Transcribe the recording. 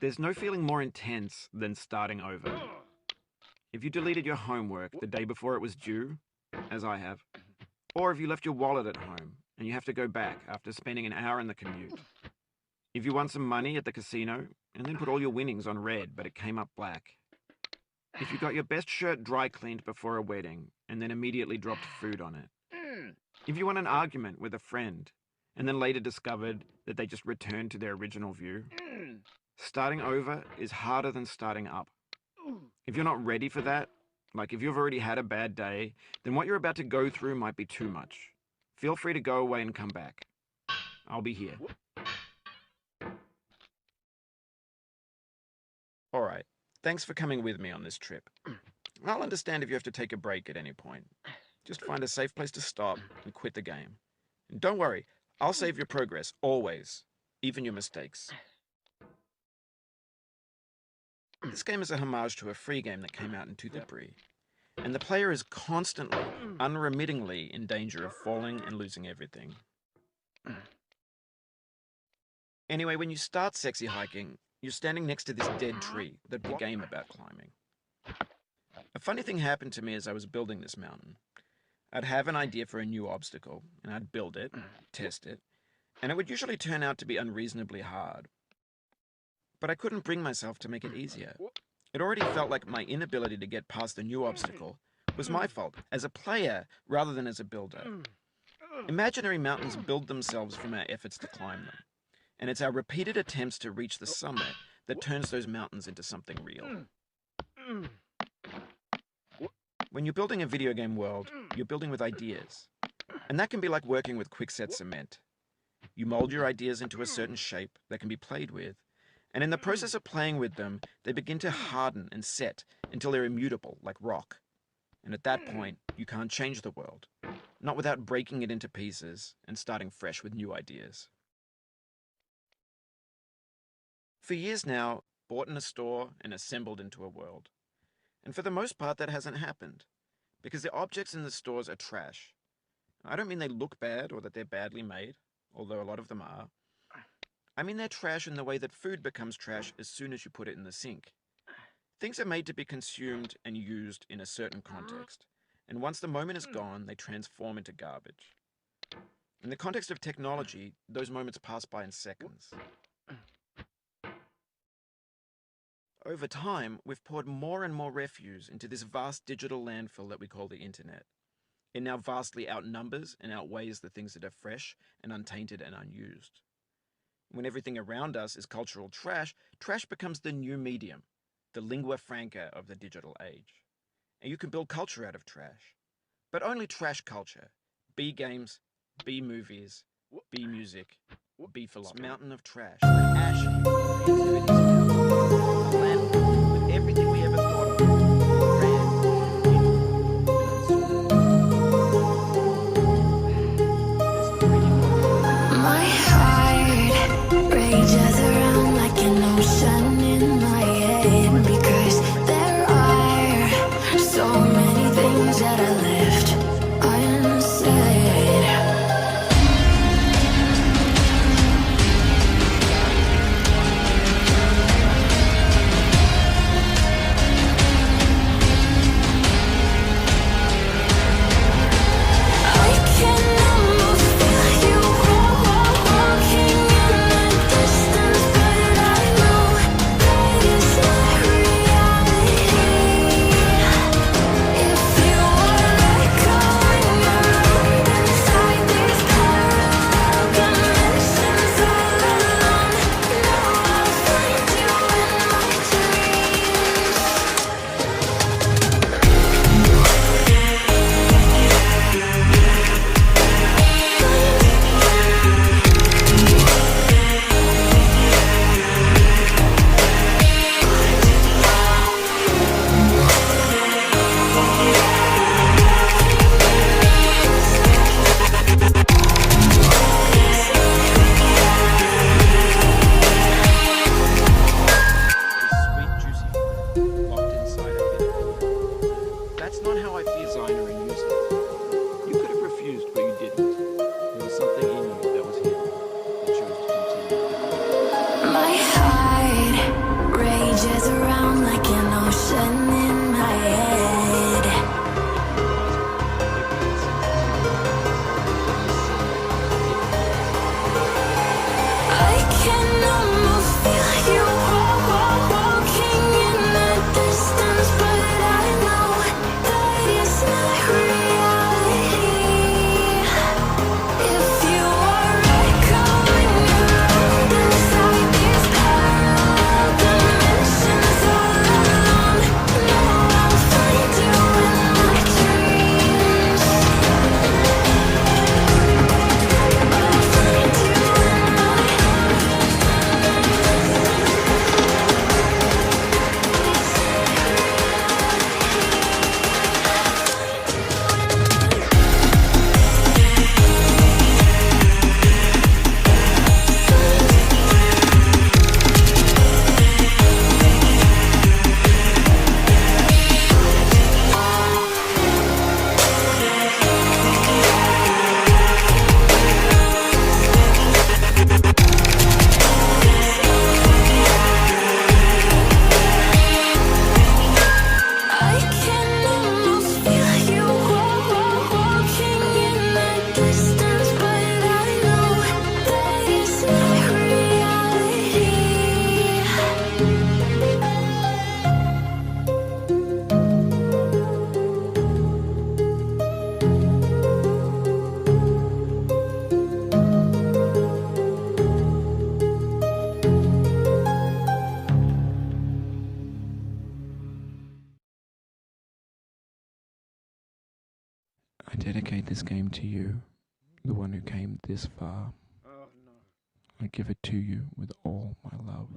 There's no feeling more intense than starting over. If you deleted your homework the day before it was due, as I have, or if you left your wallet at home and you have to go back after spending an hour in the commute. If you won some money at the casino and then put all your winnings on red but it came up black. If you got your best shirt dry cleaned before a wedding and then immediately dropped food on it. If you won an argument with a friend and then later discovered that they just returned to their original view. Starting over is harder than starting up. If you're not ready for that, like if you've already had a bad day, then what you're about to go through might be too much. Feel free to go away and come back. I'll be here. Alright, thanks for coming with me on this trip. I'll understand if you have to take a break at any point. Just find a safe place to stop and quit the game. And don't worry, I'll save your progress, always. Even your mistakes. This game is a homage to a free game that came out in 2003, and the player is constantly, unremittingly in danger of falling and losing everything. Anyway, when you start sexy hiking, you're standing next to this dead tree that the game about climbing. A funny thing happened to me as I was building this mountain. I'd have an idea for a new obstacle, and I'd build it, test it, and it would usually turn out to be unreasonably hard. But I couldn't bring myself to make it easier. It already felt like my inability to get past the new obstacle was my fault, as a player rather than as a builder. Imaginary mountains build themselves from our efforts to climb them, and it's our repeated attempts to reach the summit that turns those mountains into something real. When you're building a video game world, you're building with ideas, and that can be like working with quickset cement. You mold your ideas into a certain shape that can be played with, and in the process of playing with them, they begin to harden and set until they're immutable, like rock. And at that point, you can't change the world, not without breaking it into pieces and starting fresh with new ideas. For years now, bought in a store and assembled into a world. And for the most part, that hasn't happened, because the objects in the stores are trash. I don't mean they look bad or that they're badly made, although a lot of them are. I mean they're trash in the way that food becomes trash as soon as you put it in the sink. Things are made to be consumed and used in a certain context, and once the moment is gone, they transform into garbage. In the context of technology, those moments pass by in seconds. Over time, we've poured more and more refuse into this vast digital landfill that we call the internet. It now vastly outnumbers and outweighs the things that are fresh and untainted and unused. When everything around us is cultural trash, trash becomes the new medium, the lingua franca of the digital age. And you can build culture out of trash. But only trash culture. B games, B movies, B music, B philosophy. Mountain of trash. The ash heap. A landfill with everything we ever thought of. Rages around like an ocean in my head, because there are so many things that I left unsaid. this game to you, the one who came this far. Oh no. I give it to you with all my love.